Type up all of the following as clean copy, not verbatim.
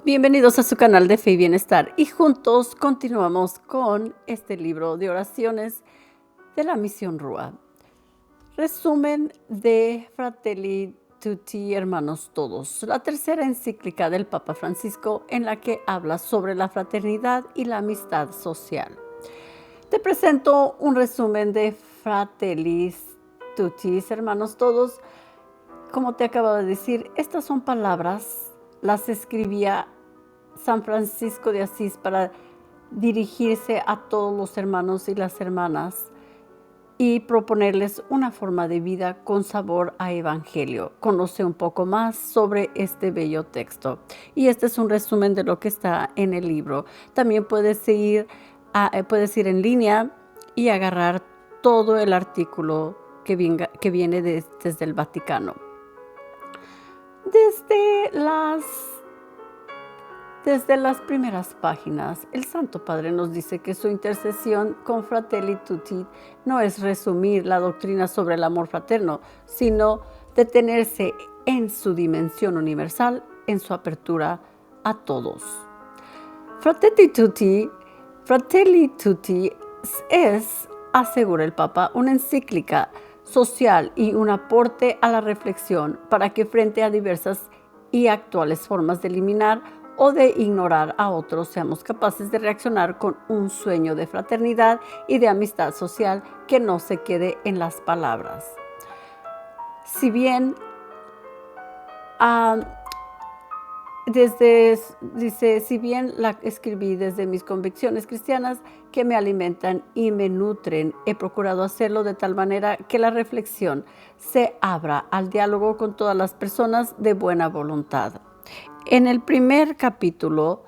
Bienvenidos a su canal de Fe y Bienestar y juntos continuamos con este libro de oraciones de la Misión Rúa. Resumen de Fratelli Tutti, hermanos todos, la tercera encíclica del Papa Francisco en la que habla sobre la fraternidad y la amistad social. Te presento un resumen de Fratelli Tutti, hermanos todos. Como te acabo de decir, estas son palabras, las escribía San Francisco de Asís para dirigirse a todos los hermanos y las hermanas y proponerles una forma de vida con sabor a evangelio. Conoce un poco más sobre este bello texto. Y este es un resumen de lo que está en el libro. También puedes ir en línea y agarrar todo el artículo que viene desde el Vaticano. Desde las primeras páginas, el Santo Padre nos dice que su intercesión con Fratelli Tutti no es resumir la doctrina sobre el amor fraterno, sino detenerse en su dimensión universal, en su apertura a todos. Fratelli Tutti es, asegura el Papa, una encíclica social y un aporte a la reflexión para que frente a diversas y actuales formas de eliminar o de ignorar a otros seamos capaces de reaccionar con un sueño de fraternidad y de amistad social que no se quede en las palabras. Si bien la escribí desde mis convicciones cristianas que me alimentan y me nutren, he procurado hacerlo de tal manera que la reflexión se abra al diálogo con todas las personas de buena voluntad. En el primer capítulo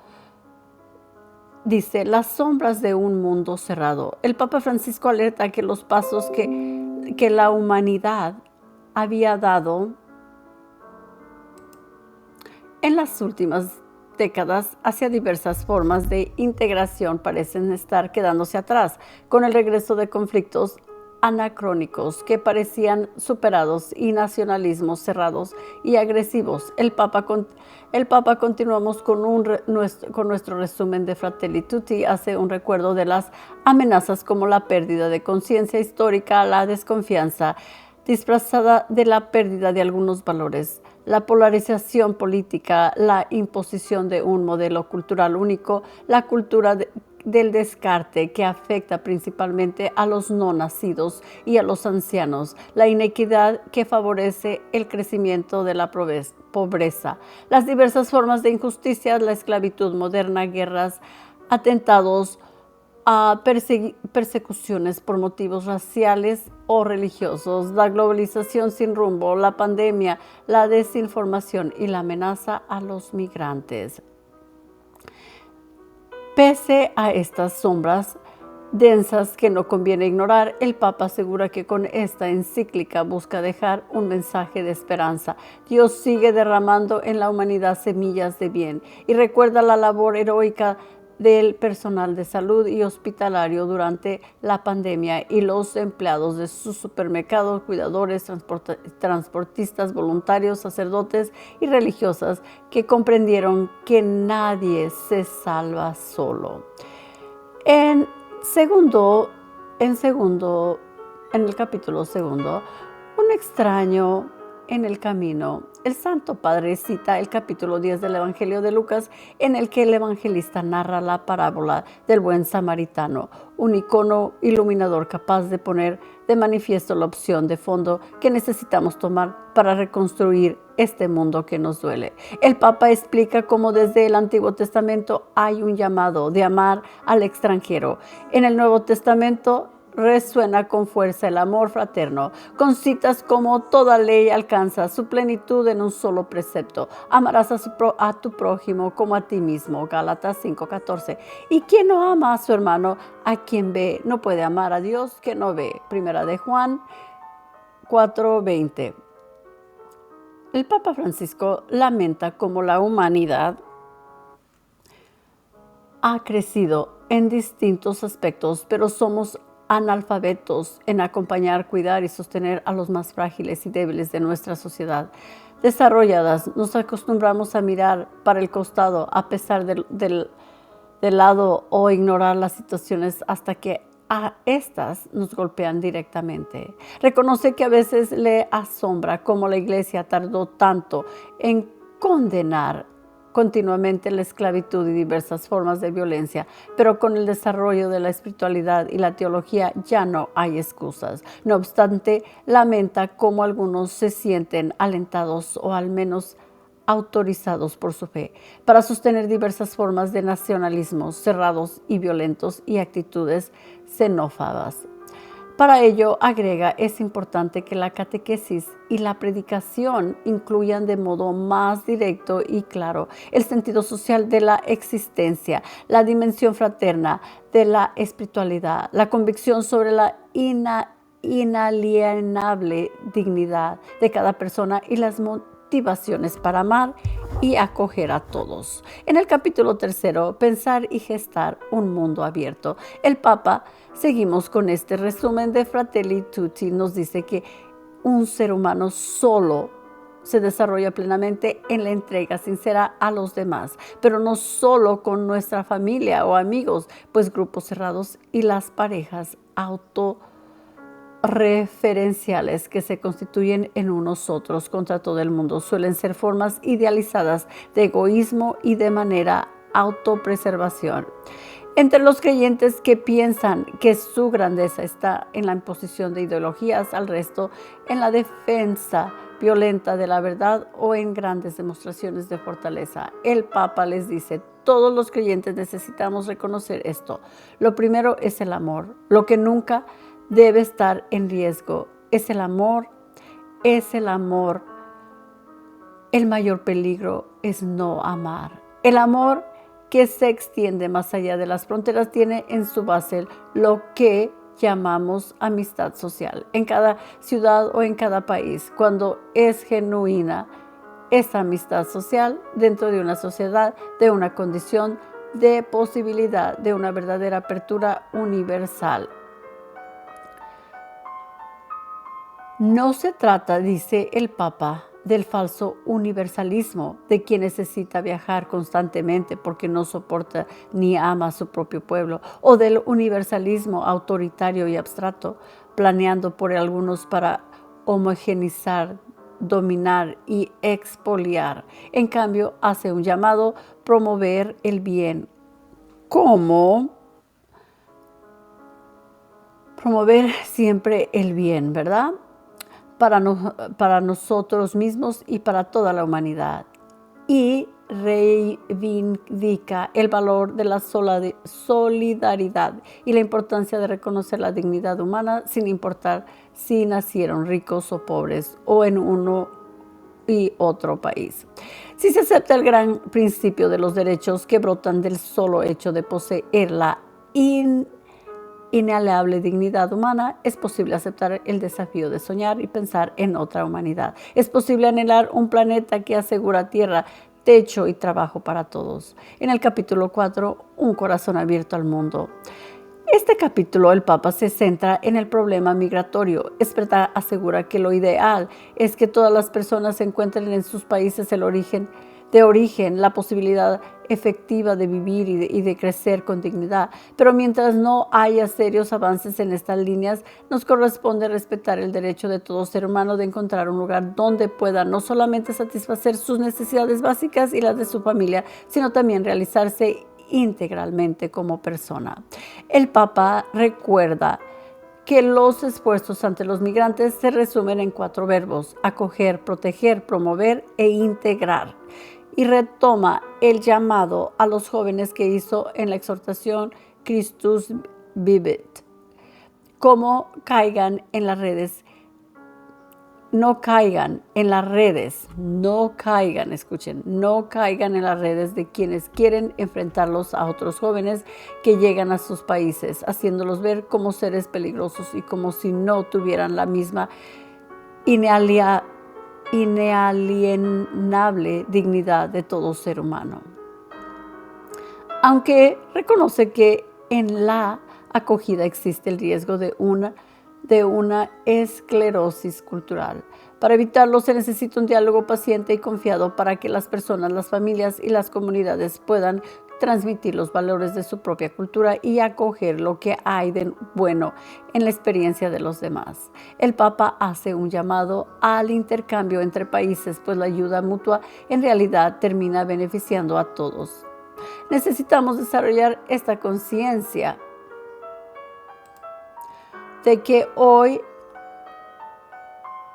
dice, las sombras de un mundo cerrado. El Papa Francisco alerta que los pasos que la humanidad había dado en las últimas décadas hacia diversas formas de integración parecen estar quedándose atrás, con el regreso de conflictos anacrónicos que parecían superados y nacionalismos cerrados y agresivos. El Papa continuamos con nuestro resumen de Fratelli Tutti, hace un recuerdo de las amenazas como la pérdida de conciencia histórica, la desconfianza disfrazada de la pérdida de algunos valores, la polarización política, la imposición de un modelo cultural único, la cultura del descarte que afecta principalmente a los no nacidos y a los ancianos, la inequidad que favorece el crecimiento de la pobreza, las diversas formas de injusticia, la esclavitud moderna, guerras, atentados, a persecuciones por motivos raciales o religiosos, la globalización sin rumbo, la pandemia, la desinformación y la amenaza a los migrantes. Pese a estas sombras densas que no conviene ignorar, el Papa asegura que con esta encíclica busca dejar un mensaje de esperanza. Dios sigue derramando en la humanidad semillas de bien y recuerda la labor heroica del personal de salud y hospitalario durante la pandemia y los empleados de sus supermercados, cuidadores, transportistas, voluntarios, sacerdotes y religiosas que comprendieron que nadie se salva solo. En el capítulo segundo, un extraño en el camino. El Santo Padre cita el capítulo 10 del Evangelio de Lucas, en el que el evangelista narra la parábola del buen samaritano, un icono iluminador capaz de poner de manifiesto la opción de fondo que necesitamos tomar para reconstruir este mundo que nos duele. El Papa explica cómo desde el Antiguo Testamento hay un llamado de amar al extranjero. En el Nuevo Testamento resuena con fuerza el amor fraterno, con citas como toda ley alcanza su plenitud en un solo precepto: amarás a tu prójimo como a ti mismo, Gálatas 5:14. Y quien no ama a su hermano, a quien ve, no puede amar a Dios que no ve, Primera de Juan 4:20. El Papa Francisco lamenta cómo la humanidad ha crecido en distintos aspectos, pero somos analfabetos en acompañar, cuidar y sostener a los más frágiles y débiles de nuestra sociedad. desarrolladas nos acostumbramos a mirar para el costado a pesar del lado o ignorar las situaciones hasta que a estas nos golpean directamente. Reconoce que a veces le asombra cómo la iglesia tardó tanto en condenar continuamente la esclavitud y diversas formas de violencia, pero con el desarrollo de la espiritualidad y la teología ya no hay excusas. No obstante, lamenta cómo algunos se sienten alentados o al menos autorizados por su fe para sostener diversas formas de nacionalismos cerrados y violentos y actitudes xenófobas. Para ello, agrega, es importante que la catequesis y la predicación incluyan de modo más directo y claro el sentido social de la existencia, la dimensión fraterna de la espiritualidad, la convicción sobre la inalienable dignidad de cada persona y las motivaciones para amar y acoger a todos. En el capítulo 3, Pensar y gestar un mundo abierto, el Papa, seguimos con este resumen de Fratelli Tutti, nos dice que un ser humano solo se desarrolla plenamente en la entrega sincera a los demás, pero no solo con nuestra familia o amigos, pues grupos cerrados y las parejas autorreferenciales que se constituyen en unos otros contra todo el mundo suelen ser formas idealizadas de egoísmo y de manera autopreservación. Entre los creyentes que piensan que su grandeza está en la imposición de ideologías al resto, en la defensa violenta de la verdad o en grandes demostraciones de fortaleza, el Papa les dice: todos los creyentes necesitamos reconocer esto. Lo primero es el amor, lo que nunca debe estar en riesgo. Es el amor. El mayor peligro es no amar. El amor que se extiende más allá de las fronteras tiene en su base lo que llamamos amistad social. En cada ciudad o en cada país, cuando es genuina esa amistad social dentro de una sociedad, de una condición de posibilidad de una verdadera apertura universal. No se trata, dice el Papa, del falso universalismo, de quien necesita viajar constantemente porque no soporta ni ama a su propio pueblo, o del universalismo autoritario y abstracto, planeando por algunos para homogeneizar, dominar y expoliar. En cambio, hace un llamado a promover el bien. ¿Cómo? Promover siempre el bien, ¿verdad? Para nosotros mismos y para toda la humanidad. Y reivindica el valor de la solidaridad y la importancia de reconocer la dignidad humana sin importar si nacieron ricos o pobres o en uno y otro país. Si se acepta el gran principio de los derechos que brotan del solo hecho de poseer la inalienable dignidad humana, es posible aceptar el desafío de soñar y pensar en otra humanidad. Es posible anhelar un planeta que asegura tierra, techo y trabajo para todos. En el capítulo 4, un corazón abierto al mundo. Este capítulo, el Papa se centra en el problema migratorio. Espreta asegura que lo ideal es que todas las personas encuentren en sus países de origen la posibilidad efectiva de vivir y de crecer con dignidad. Pero mientras no haya serios avances en estas líneas, nos corresponde respetar el derecho de todo ser humano de encontrar un lugar donde pueda no solamente satisfacer sus necesidades básicas y las de su familia, sino también realizarse integralmente como persona. El Papa recuerda que los esfuerzos ante los migrantes se resumen en 4 verbos: acoger, proteger, promover e integrar. Y retoma el llamado a los jóvenes que hizo en la exhortación Christus Vivit. Cómo caigan en las redes. No caigan en las redes de quienes quieren enfrentarlos a otros jóvenes que llegan a sus países, haciéndolos ver como seres peligrosos y como si no tuvieran la misma inalienable dignidad de todo ser humano. Aunque reconoce que en la acogida existe el riesgo de una esclerosis cultural. Para evitarlo se necesita un diálogo paciente y confiado para que las personas, las familias y las comunidades puedan transmitir los valores de su propia cultura y acoger lo que hay de bueno en la experiencia de los demás. El Papa hace un llamado al intercambio entre países, pues la ayuda mutua en realidad termina beneficiando a todos. Necesitamos desarrollar esta conciencia de que hoy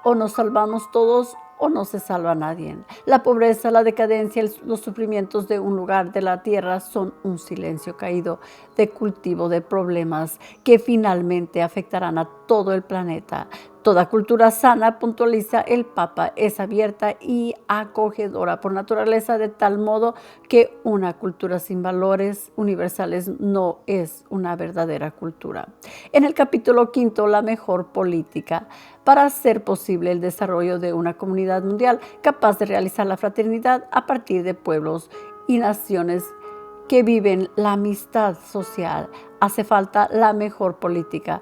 o nos salvamos todos o no se salva nadie. La pobreza, la decadencia, los sufrimientos de un lugar de la tierra son un silencio caído de cultivo de problemas que finalmente afectarán a todo el planeta. Toda cultura sana, puntualiza el Papa, es abierta y acogedora por naturaleza, de tal modo que una cultura sin valores universales no es una verdadera cultura. En el capítulo 5, la mejor política para hacer posible el desarrollo de una comunidad mundial capaz de realizar la fraternidad a partir de pueblos y naciones que viven la amistad social. Hace falta la mejor política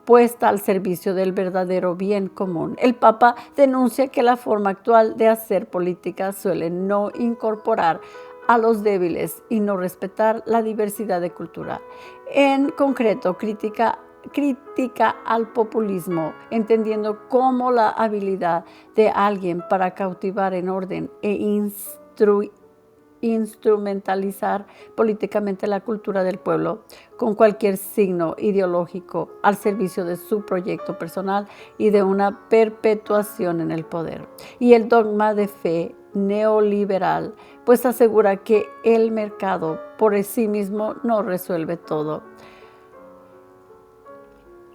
puesta al servicio del verdadero bien común. El Papa denuncia que la forma actual de hacer política suele no incorporar a los débiles y no respetar la diversidad de cultura. En concreto, critica al populismo, entendiendo como la habilidad de alguien para cautivar en orden e instrumentalizar políticamente la cultura del pueblo con cualquier signo ideológico al servicio de su proyecto personal y de una perpetuación en el poder. Y el dogma de fe neoliberal, pues asegura que el mercado por sí mismo no resuelve todo.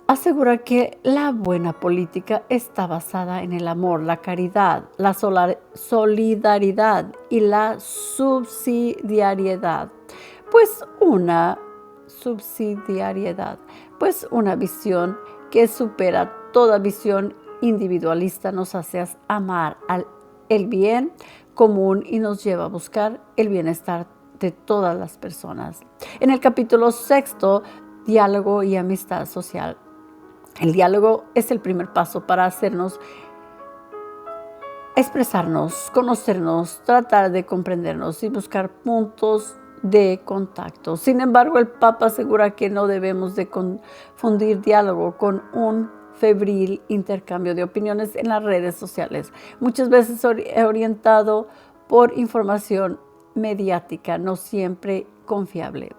Asegura que la buena política está basada en el amor, la caridad, la solidaridad y la subsidiariedad. Pues una visión que supera toda visión individualista nos hace amar el bien común y nos lleva a buscar el bienestar de todas las personas. En el capítulo 6, diálogo y amistad social. El diálogo es el primer paso para hacernos expresarnos, conocernos, tratar de comprendernos y buscar puntos de contacto. Sin embargo, el Papa asegura que no debemos de confundir diálogo con un febril intercambio de opiniones en las redes sociales, muchas veces orientado por información mediática, no siempre confiable.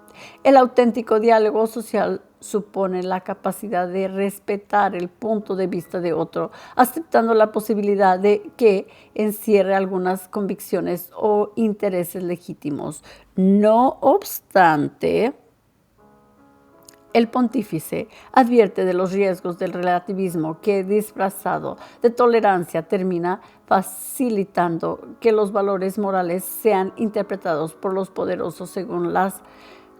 El auténtico diálogo social supone la capacidad de respetar el punto de vista de otro, aceptando la posibilidad de que encierre algunas convicciones o intereses legítimos. No obstante, el pontífice advierte de los riesgos del relativismo que, disfrazado de tolerancia, termina facilitando que los valores morales sean interpretados por los poderosos según las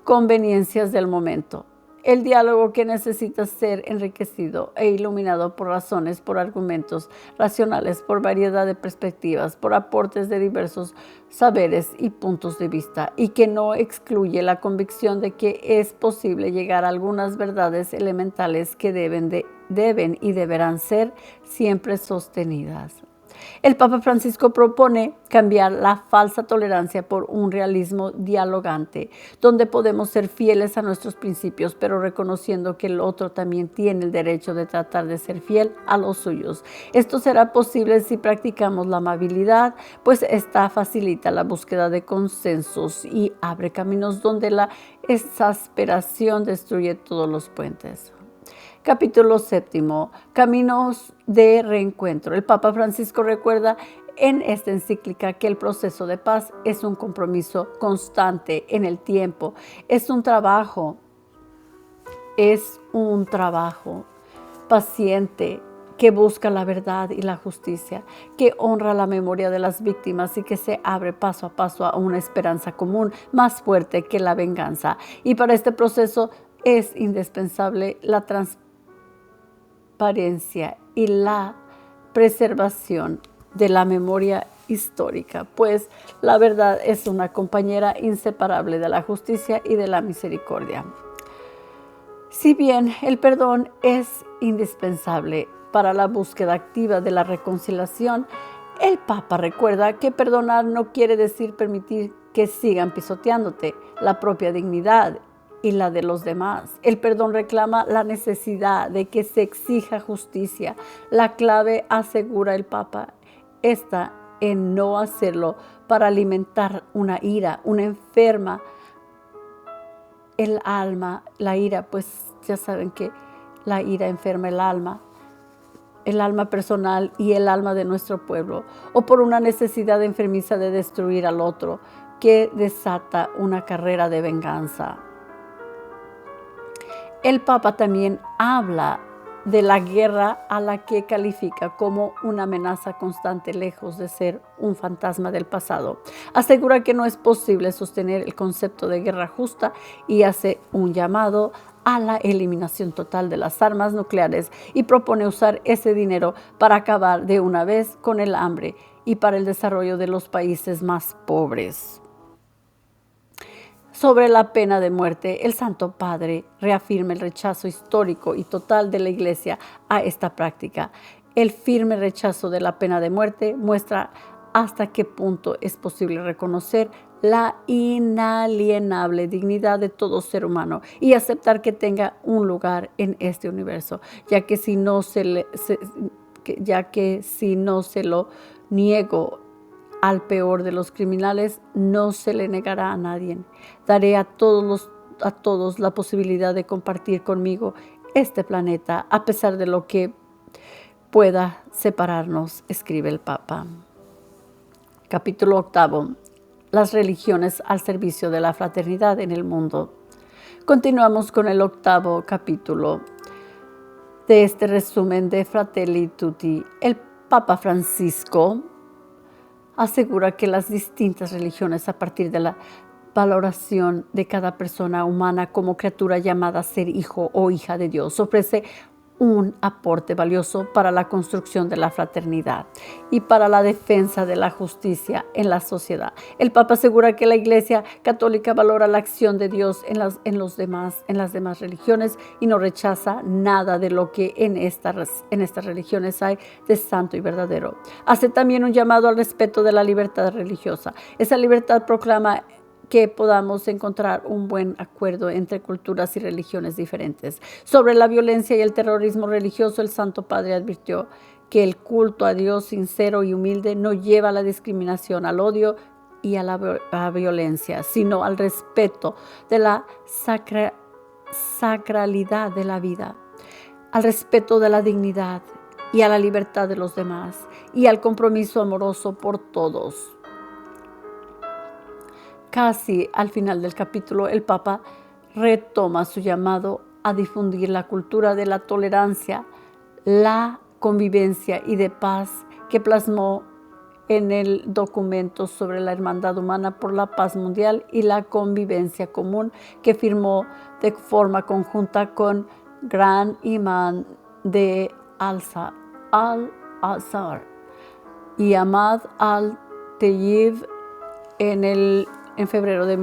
conveniencias del momento. El diálogo, que necesita ser enriquecido e iluminado por razones, por argumentos racionales, por variedad de perspectivas, por aportes de diversos saberes y puntos de vista, y que no excluye la convicción de que es posible llegar a algunas verdades elementales que deben y deberán ser siempre sostenidas. El Papa Francisco propone cambiar la falsa tolerancia por un realismo dialogante, donde podemos ser fieles a nuestros principios, pero reconociendo que el otro también tiene el derecho de tratar de ser fiel a los suyos. Esto será posible si practicamos la amabilidad, pues esta facilita la búsqueda de consensos y abre caminos donde la exasperación destruye todos los puentes. Capítulo 7. Caminos de reencuentro. El Papa Francisco recuerda en esta encíclica que el proceso de paz es un compromiso constante en el tiempo. Es un trabajo paciente que busca la verdad y la justicia, que honra la memoria de las víctimas y que se abre paso a paso a una esperanza común más fuerte que la venganza. Y para este proceso es indispensable la transparencia y la preservación de la memoria histórica, pues la verdad es una compañera inseparable de la justicia y de la misericordia. Si bien el perdón es indispensable, para la búsqueda activa de la reconciliación, el Papa recuerda que perdonar no quiere decir permitir que sigan pisoteándote la propia dignidad y la de los demás. El perdón reclama la necesidad de que se exija justicia. La clave, asegura el Papa, está en no hacerlo para alimentar una ira, una enferma el alma. La ira, pues ya saben que la ira enferma el alma personal y el alma de nuestro pueblo, o por una necesidad enfermiza de destruir al otro que desata una carrera de venganza. El Papa también habla de la guerra, a la que califica como una amenaza constante lejos de ser un fantasma del pasado. Asegura que no es posible sostener el concepto de guerra justa y hace un llamado a la eliminación total de las armas nucleares y propone usar ese dinero para acabar de una vez con el hambre y para el desarrollo de los países más pobres. Sobre la pena de muerte, el Santo Padre reafirma el rechazo histórico y total de la Iglesia a esta práctica. El firme rechazo de la pena de muerte muestra hasta qué punto es posible reconocer la inalienable dignidad de todo ser humano y aceptar que tenga un lugar en este universo, ya que si no se lo niego al peor de los criminales, no se le negará a nadie. Daré a todos la posibilidad de compartir conmigo este planeta, a pesar de lo que pueda separarnos, escribe el Papa. Capítulo 8. Las religiones al servicio de la fraternidad en el mundo. Continuamos con el 8º capítulo de este resumen de Fratelli Tutti. El Papa Francisco asegura que las distintas religiones, a partir de la valoración de cada persona humana como criatura llamada a ser hijo o hija de Dios, ofrece un aporte valioso para la construcción de la fraternidad y para la defensa de la justicia en la sociedad. El Papa asegura que la Iglesia Católica valora la acción de Dios en las demás religiones y no rechaza nada de lo que en estas religiones hay de santo y verdadero. Hace también un llamado al respeto de la libertad religiosa. Esa libertad proclama que podamos encontrar un buen acuerdo entre culturas y religiones diferentes. Sobre la violencia y el terrorismo religioso, el Santo Padre advirtió que el culto a Dios sincero y humilde no lleva a la discriminación, al odio y a la violencia, sino al respeto de la sacralidad de la vida, al respeto de la dignidad y a la libertad de los demás, y al compromiso amoroso por todos. Casi al final del capítulo, el Papa retoma su llamado a difundir la cultura de la tolerancia, la convivencia y de paz que plasmó en el documento sobre la hermandad humana por la paz mundial y la convivencia común que firmó de forma conjunta con Gran Imán de Al-Azhar y Ahmad al-Tayyib en febrero de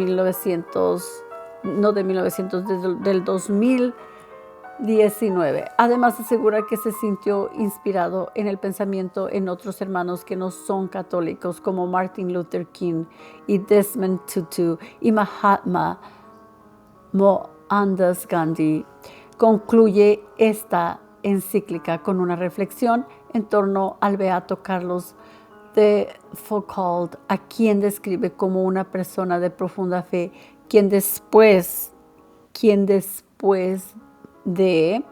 del 2019. Además, asegura que se sintió inspirado en el pensamiento en otros hermanos que no son católicos, como Martin Luther King y Desmond Tutu y Mahatma Mohandas Gandhi. Concluye esta encíclica con una reflexión en torno al beato Carlos de Foucault, a quien describe como una persona de profunda fe, quien después de,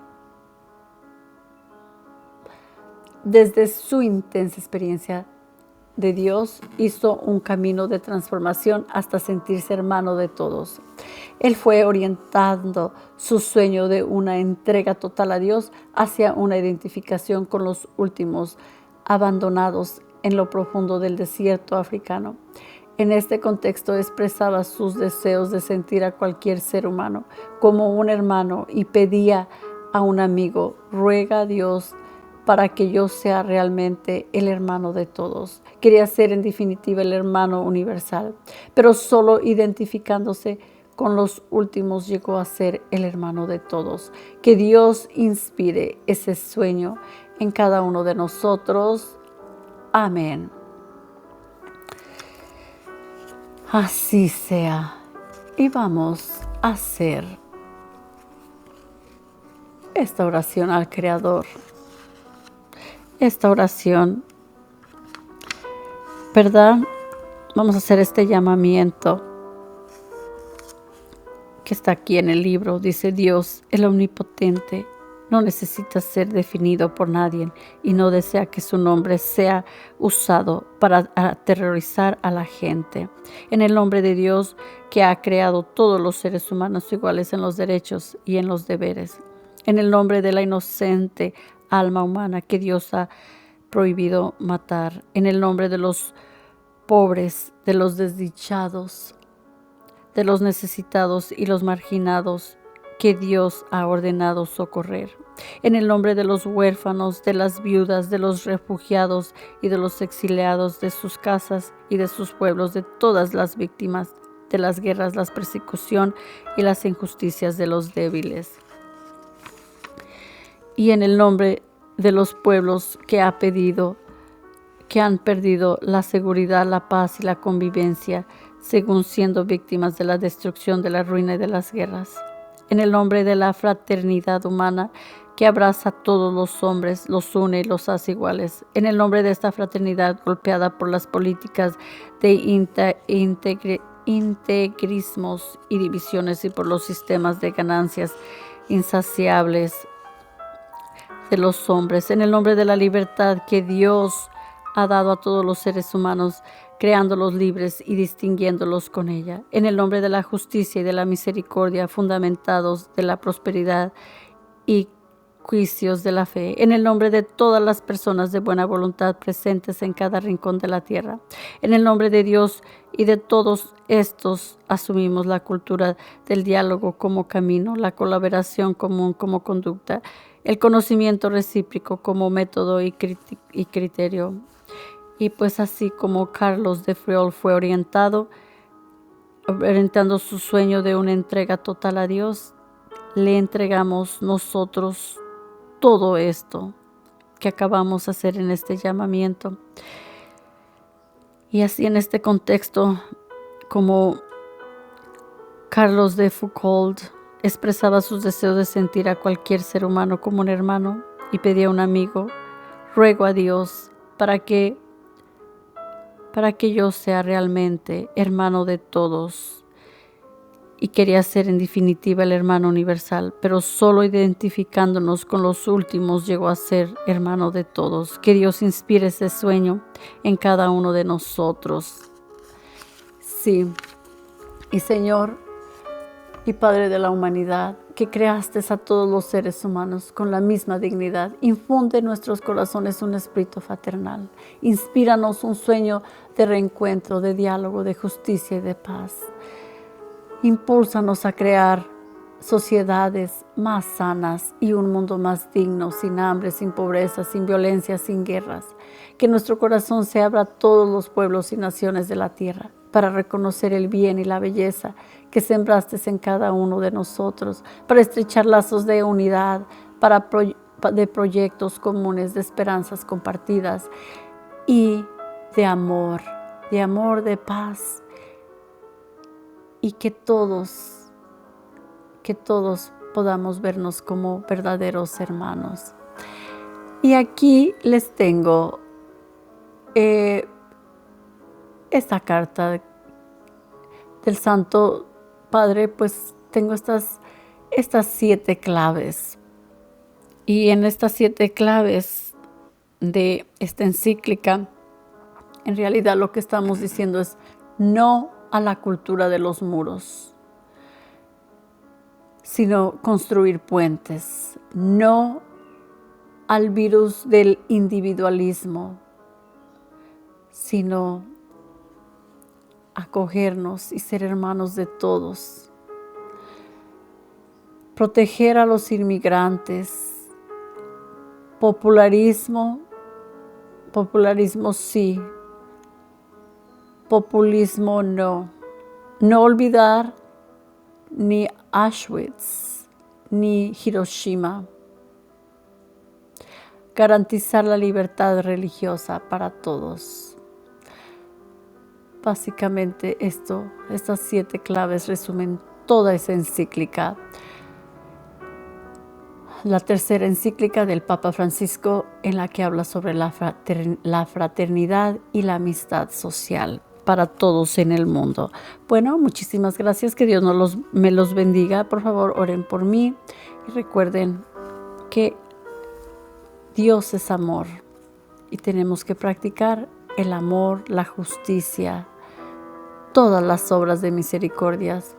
desde su intensa experiencia de Dios, hizo un camino de transformación hasta sentirse hermano de todos. Él fue orientando su sueño de una entrega total a Dios hacia una identificación con los últimos abandonados en lo profundo del desierto africano. En este contexto expresaba sus deseos de sentir a cualquier ser humano como un hermano y pedía a un amigo: ruega a Dios para que yo sea realmente el hermano de todos. Quería ser en definitiva el hermano universal, pero solo identificándose con los últimos llegó a ser el hermano de todos. Que Dios inspire ese sueño en cada uno de nosotros. Amén. Así sea. Y vamos a hacer esta oración al Creador. Esta oración, ¿verdad? Vamos a hacer este llamamiento que está aquí en el libro. Dice: Dios, el Omnipotente, no necesita ser definido por nadie y no desea que su nombre sea usado para aterrorizar a la gente. En el nombre de Dios, que ha creado todos los seres humanos iguales en los derechos y en los deberes. En el nombre de la inocente alma humana que Dios ha prohibido matar. En el nombre de los pobres, de los desdichados, de los necesitados y los marginados que Dios ha ordenado socorrer. En el nombre de los huérfanos, de las viudas, de los refugiados y de los exiliados de sus casas y de sus pueblos, de todas las víctimas de las guerras, la persecución y las injusticias de los débiles. Y en el nombre de los pueblos que han perdido la seguridad, la paz y la convivencia, según siendo víctimas de la destrucción, de la ruina y de las guerras. En el nombre de la fraternidad humana que abraza a todos los hombres, los une y los hace iguales. En el nombre de esta fraternidad golpeada por las políticas de integrismos y divisiones y por los sistemas de ganancias insaciables de los hombres. En el nombre de la libertad que Dios ha dado a todos los seres humanos, creándolos libres y distinguiéndolos con ella. En el nombre de la justicia y de la misericordia, fundamentados de la prosperidad y juicios de la fe. En el nombre de todas las personas de buena voluntad presentes en cada rincón de la tierra. En el nombre de Dios y de todos estos asumimos la cultura del diálogo como camino, la colaboración común como conducta, el conocimiento recíproco como método y criterio. Y pues así como Carlos de Friol fue orientando su sueño de una entrega total a Dios, le entregamos nosotros todo esto que acabamos de hacer en este llamamiento. Y así en este contexto, como Carlos de Foucault expresaba sus deseos de sentir a cualquier ser humano como un hermano y pedía a un amigo: ruego a Dios para que yo sea realmente hermano de todos. Y quería ser en definitiva el hermano universal, pero solo identificándonos con los últimos llegó a ser hermano de todos. Que Dios inspire ese sueño en cada uno de nosotros. Sí. Y Señor y Padre de la humanidad, que creaste a todos los seres humanos con la misma dignidad, infunde en nuestros corazones un espíritu fraternal. Inspíranos un sueño de reencuentro, de diálogo, de justicia y de paz. Impúlsanos a crear sociedades más sanas y un mundo más digno, sin hambre, sin pobreza, sin violencia, sin guerras. Que nuestro corazón se abra a todos los pueblos y naciones de la tierra para reconocer el bien y la belleza que sembraste en cada uno de nosotros, para estrechar lazos de unidad, de proyectos comunes, de esperanzas compartidas y de amor, de paz. Y que todos podamos vernos como verdaderos hermanos. Y aquí les tengo esta carta del Santo Padre, pues tengo estas 7 claves. Y en estas 7 claves de esta encíclica, en realidad lo que estamos diciendo es no a la cultura de los muros, sino construir puentes, no al virus del individualismo, sino acogernos y ser hermanos de todos. Proteger a los inmigrantes. Popularismo sí. Populismo no. No olvidar ni Auschwitz ni Hiroshima. garantizar la libertad religiosa para todos. Básicamente estas 7 claves resumen toda esa encíclica. La tercera encíclica del Papa Francisco, en la que habla sobre la fraternidad y la amistad social para todos en el mundo. Bueno, muchísimas gracias, que Dios me los bendiga. Por favor, oren por mí y recuerden que Dios es amor y tenemos que practicar el amor, la justicia, todas las obras de misericordias,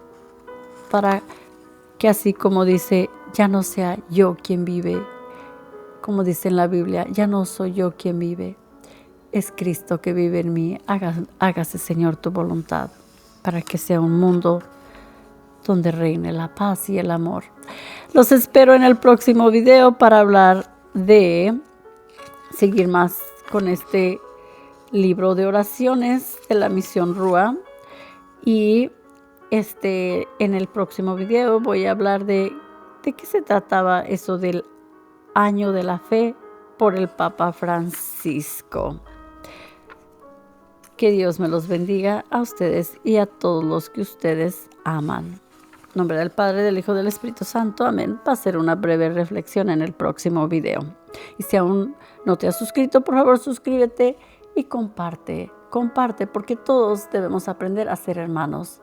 para que así como dice, ya no sea yo quien vive, como dice en la Biblia, ya no soy yo quien vive, es Cristo que vive en mí. Hágase, Señor, tu voluntad, para que sea un mundo donde reine la paz y el amor. Los espero en el próximo video para hablar seguir más con este libro de oraciones de la Misión Rúa. Y en el próximo video voy a hablar de qué se trataba eso del año de la fe por el Papa Francisco. Que Dios me los bendiga a ustedes y a todos los que ustedes aman. En nombre del Padre, del Hijo, del Espíritu Santo. Amén. Va a ser una breve reflexión en el próximo video. Y si aún no te has suscrito, por favor suscríbete y comparte, porque todos debemos aprender a ser hermanos.